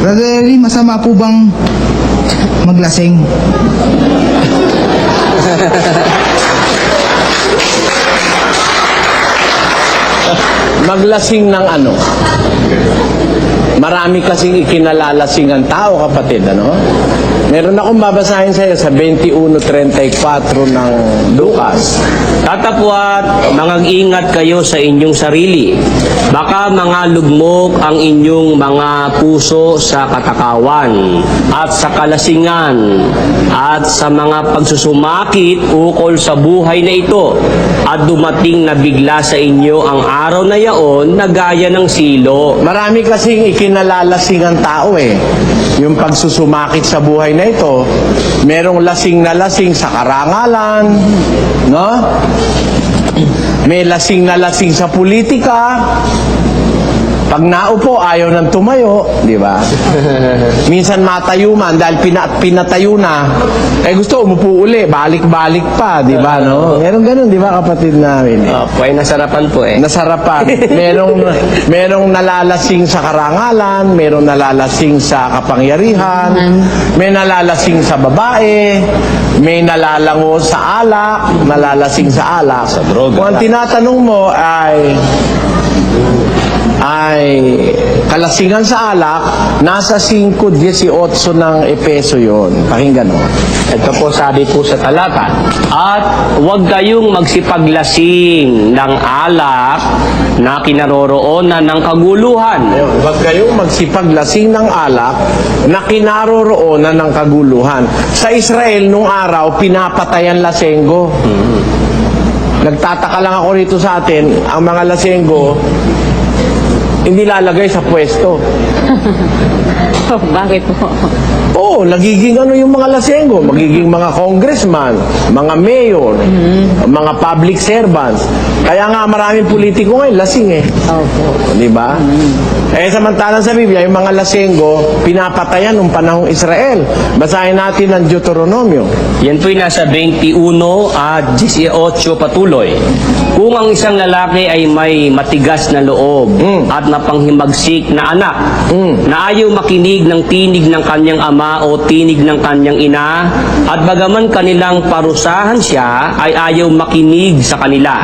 Brother Eli, masama po bang maglasing? Maglasing ng ano? Marami kasing ikinalalasing ang tao, kapatid, ano? Meron akong babasahin sa iyo sa 21:34 ng Lucas. Tatapwat, mangang-ingat kayo sa inyong sarili. Baka mga lugmok ang inyong mga puso sa katakawan at sa kalasingan at sa mga pagsusumakit ukol sa buhay na ito. At dumating na bigla sa inyo ang araw na yaon na gaya ng silo. Marami kasing ikinalalasing ang tao eh. Yung pagsusumakit sa buhay na ito, merong lasing na lasing sa karangalan, no? May lasing na lasing sa politika. Pag naupo, ayaw nang tumayo, di ba? Minsan matayo man dahil pinatayo na. Eh gusto umupo uli, balik-balik pa, di ba, no? Meron ganun, di ba, kapatid namin? Ay nasarapan po eh. Nasarapan. Merong nalalasing sa karangalan, merong nalalasing sa kapangyarihan, may nalalasing sa babae, may nalalango sa alak, nalalasing sa alak. Sa droga. Kung ang tinatanong mo ay kalasingan sa alak, nasa 5:18 ng Epeso yon. Pakinggan mo. Ito po sabi po sa talata. At huwag kayong magsipaglasing ng alak na kinaroroonan ng kaguluhan. Huwag kayong magsipaglasing ng alak na kinaroroonan ng kaguluhan. Sa Israel, nung araw, pinapatayan lasenggo. Nagtataka lang ako rito sa atin, ang mga lasenggo, hindi lalagay sa pwesto. Bakit po? Oo, nagiging ano yung mga lasenggo, magiging mga congressman, mga mayor, mga public servants. Kaya nga maraming politiko ngayon lasing eh. Opo. Di ba? Eh samantalang sa Biblia, yung mga lasenggo, pinapatayan nung panahong Israel. Basahin natin ang Deuteronomio. Yan po'y nasa 21 at 18 patuloy. Kung ang isang lalaki ay may matigas na loob at napanghimagsik na anak, na ayaw makinig ng tinig ng kanyang ama o tinig ng kanyang ina, at bagaman kanilang parusahan siya, ay ayaw makinig sa kanila,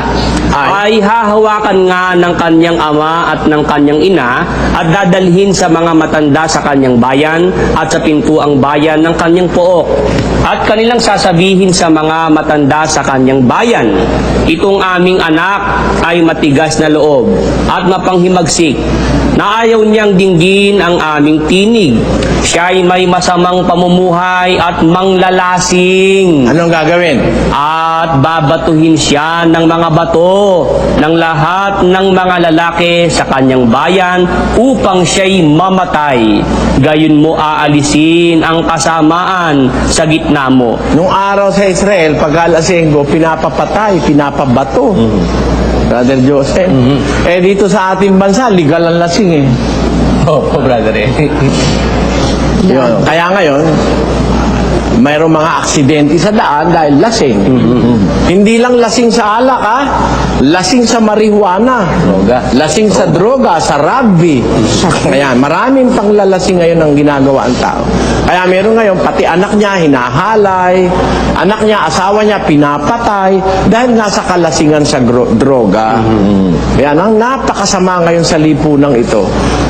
ay hahawakan nga ng kanyang ama at ng kanyang ina, at dadalhin sa mga matanda sa kanyang bayan at sa pintuang bayan ng kanyang pook. At kanilang sasabihin sa mga matanda sa kanyang bayan, itong aming anak ay matigas na loob at mapanghimagsik, na ayaw niyang dinggin ang aming tinig. Siya ay may masamang pamumuhay at manglalasing. Anong gagawin? At babatuhin siya ng mga bato ng lahat ng mga lalaki sa kanyang bayan upang siya'y mamatay. Gayon mo aalisin ang kasamaan sa gitna mo. Nung araw sa Israel, pag lasenggo, pinapapatay, pinapabato. Brother Joseph. Eh dito sa ating bansa, legal ang lasing eh. Oh, brother eh. Yun. Kaya ngayon, mayroong mga aksidente sa daan dahil lasing. Hindi lang lasing sa alak, ha? Lasing sa marijuana. Droga. Lasing sa droga, sa rugby. Kaya maraming panglalasing ngayon ang ginagawa ang tao. Kaya meron ngayon, pati anak niya hinahalay, anak niya, asawa niya pinapatay dahil nasa kalasingan sa droga. Kaya nang napakasama ngayon sa lipunang ito.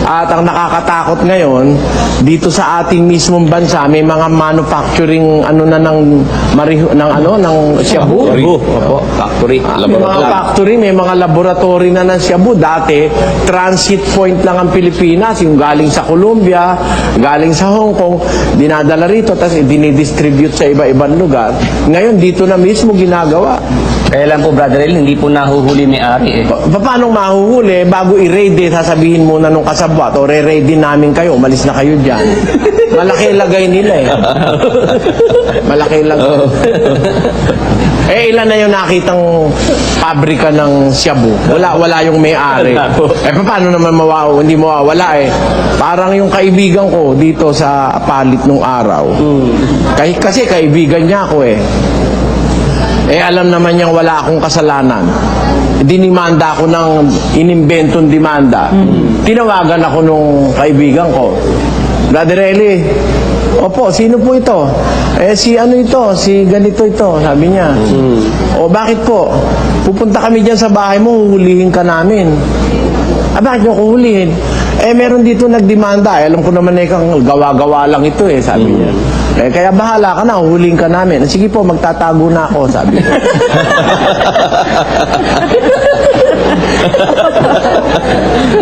At ang nakakatakot ngayon, dito sa ating mismong bansa, may mga manufacturing ng shabu. Opo, factory. May mga factory, may mga laboratory na ng shabu. Dati, transit point lang ang Pilipinas, yung galing sa Colombia, galing sa Hong Kong, dinadala rito, tapos dinidistribute sa iba-ibang lugar. Ngayon, dito na mismo ginagawa. Kaya lang po, brother El, hindi po nahuhuli may-ari eh. Paano mahuhuli? Bago i-raid, sasabihin muna nung kasabwat, o re-raid din namin kayo, umalis na kayo dyan. Malaki lagay nila eh. Malaki lagay. Eh, ilan na yung nakitang pabrika ng shabu? Wala yung may-ari. Eh, paano naman hindi mawawala eh? Parang yung kaibigan ko dito sa palit nung araw. Kasi kaibigan niya ako eh. Eh, alam naman niyang wala akong kasalanan. Dinimanda ako ng inimbentong demanda. Tinawagan ako nung kaibigan ko. Brother Eli, opo, sino po ito? Si ano ito, si ganito ito, sabi niya. O bakit po? Pupunta kami dyan sa bahay mo, huhulihin ka namin. Bakit nyo kuhulihin? Meron dito nagdemanda. Alam ko naman kang gawa-gawa lang ito sabi niya. Kaya bahala ka na, huhulihin ka namin. Sige po, magtatago na ako, sabi niya.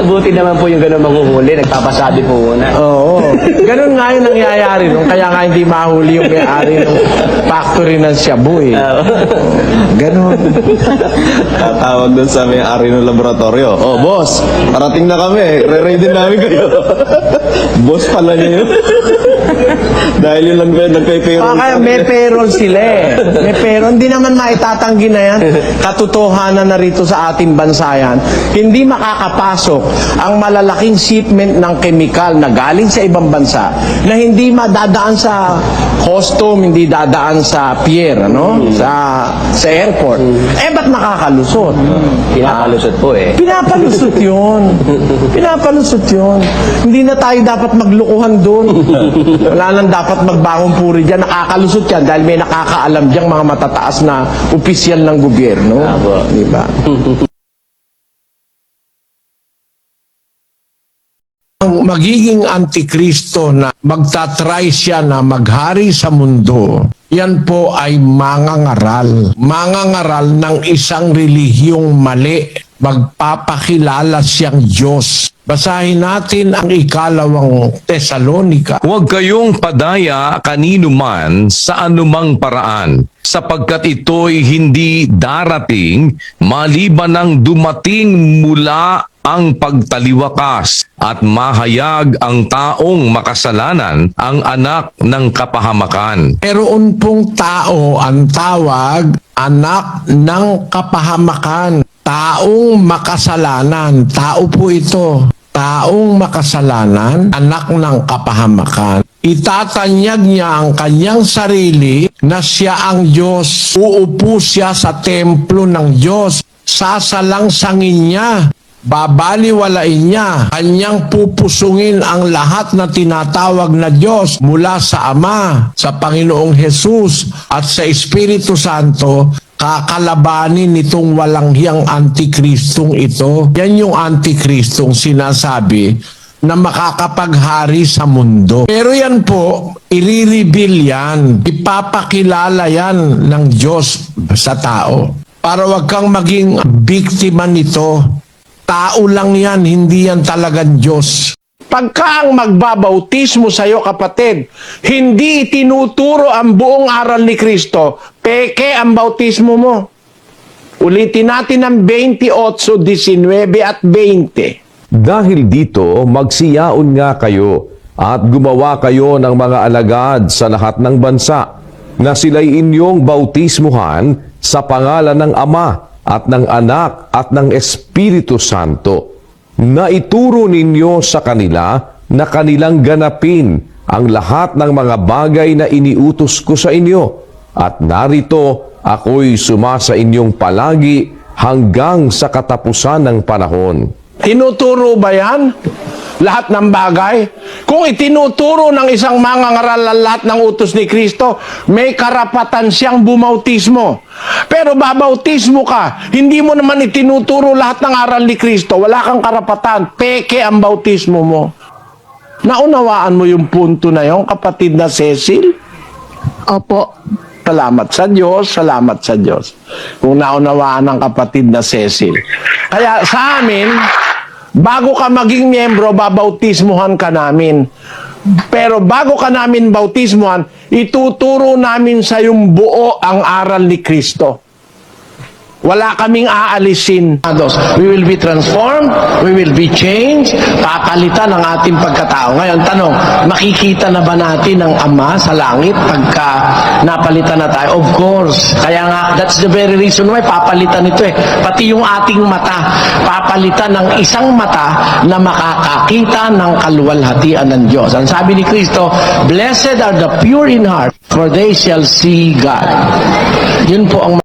Buti naman po yung gano'ng manghuhuli, nagpapasabi po muna. Oo. Ganun nga yung nangyayari nung kaya nga hindi mahuli yung may-ari ng factory ng Shabu Ganun. Tatawag doon sa may-ari ng laboratorio. Oh, boss, parating na kami. Re-raidin namin kayo. Boss pala niya yun. Dahil yun lang nagpe-payroll. Kaya may payroll sila May payroll. Hindi naman maitatanggi na yan. Katotohanan na rito sa ating bansa yan. Hindi makakapasok ang malalaking shipment ng kemikal na galing sa ibang bansa na hindi madadaan sa custom, hindi dadaan sa pier, sa airport. Ba't makakalusot? Pinakalusot po Pinapalusot yun. Pinapalusot yun. Hindi na tayo dapat maglukuhan doon. Wala nang dapat magbangon puri dyan. Nakakalusot yan dahil may nakakaalam dyan mga matataas na opisyal ng gobyerno. Diba? Ang magiging antikristo na magtatry siya na maghari sa mundo, yan po ay mangangaral. Mangangaral ng isang relihiyong mali. Magpapakilala siyang Diyos. Basahin natin ang 2 Tesalonika. Huwag kayong padaya kanino man sa anumang paraan, sapagkat ito'y hindi darating maliban ng dumating mula ang pagtaliwakas at mahayag ang taong makasalanan ang anak ng kapahamakan. Meron pong tao ang tawag anak ng kapahamakan. Taong makasalanan. Tao po ito. Taong makasalanan, anak ng kapahamakan. Itatanyag niya ang kanyang sarili na siya ang Diyos. Uupo siya sa templo ng Diyos. Sasalangsangin niya. Babaliwalain niya, kanyang pupusungin ang lahat na tinatawag na Diyos mula sa Ama, sa Panginoong Hesus at sa Espiritu Santo. Kakalabanin nitong walang hiyang antikristong ito. Yan yung antikristong sinasabi na makakapaghari sa mundo. Pero yan po, i-reveal yan. Ipapakilala yan ng Diyos sa tao. Para wag kang maging biktima nito. Tao lang yan, hindi yan talagang Diyos. Pagka ang magbabautismo sa iyo, kapatid, hindi itinuturo ang buong aral ni Kristo, peke ang bautismo mo. Ulitin natin ang 28, 19 at 20. Dahil dito, magsiyaon nga kayo at gumawa kayo ng mga alagad sa lahat ng bansa, na sila'y inyong bautismuhan sa pangalan ng Ama at ng Anak at ng Espiritu Santo, na ituro ninyo sa kanila na kanilang ganapin ang lahat ng mga bagay na iniutos ko sa inyo. At narito, ako'y sumasa inyong palagi hanggang sa katapusan ng panahon. Tinuturo ba yan? Lahat ng bagay? Kung itinuturo ng isang mangangaral ang lahat ng utos ni Kristo, may karapatan siyang bumautismo. Pero babautismo ka, hindi mo naman itinuturo lahat ng aral ni Kristo, wala kang karapatan, peke ang bautismo mo. Naunawaan mo yung punto na yon, kapatid na Cecil? Opo. Salamat sa Diyos, salamat sa Diyos. Kung naunawaan ng kapatid na Cecil. Kaya sa amin, bago ka maging miyembro, babautismuhan ka namin. Pero bago ka namin bautismuhan, ituturo namin sa yung buo ang aral ni Kristo. Wala kaming aalisin. We will be transformed, we will be changed, papalitan ang ating pagkatao. Ngayon, tanong, makikita na ba natin ang Ama sa langit pagka napalitan na tayo? Of course. Kaya nga, that's the very reason why papalitan ito Pati yung ating mata, papalitan ng isang mata na makakakita ng kaluwalhatian ng Diyos. Ang sabi ni Kristo, blessed are the pure in heart, for they shall see God. Yun po ang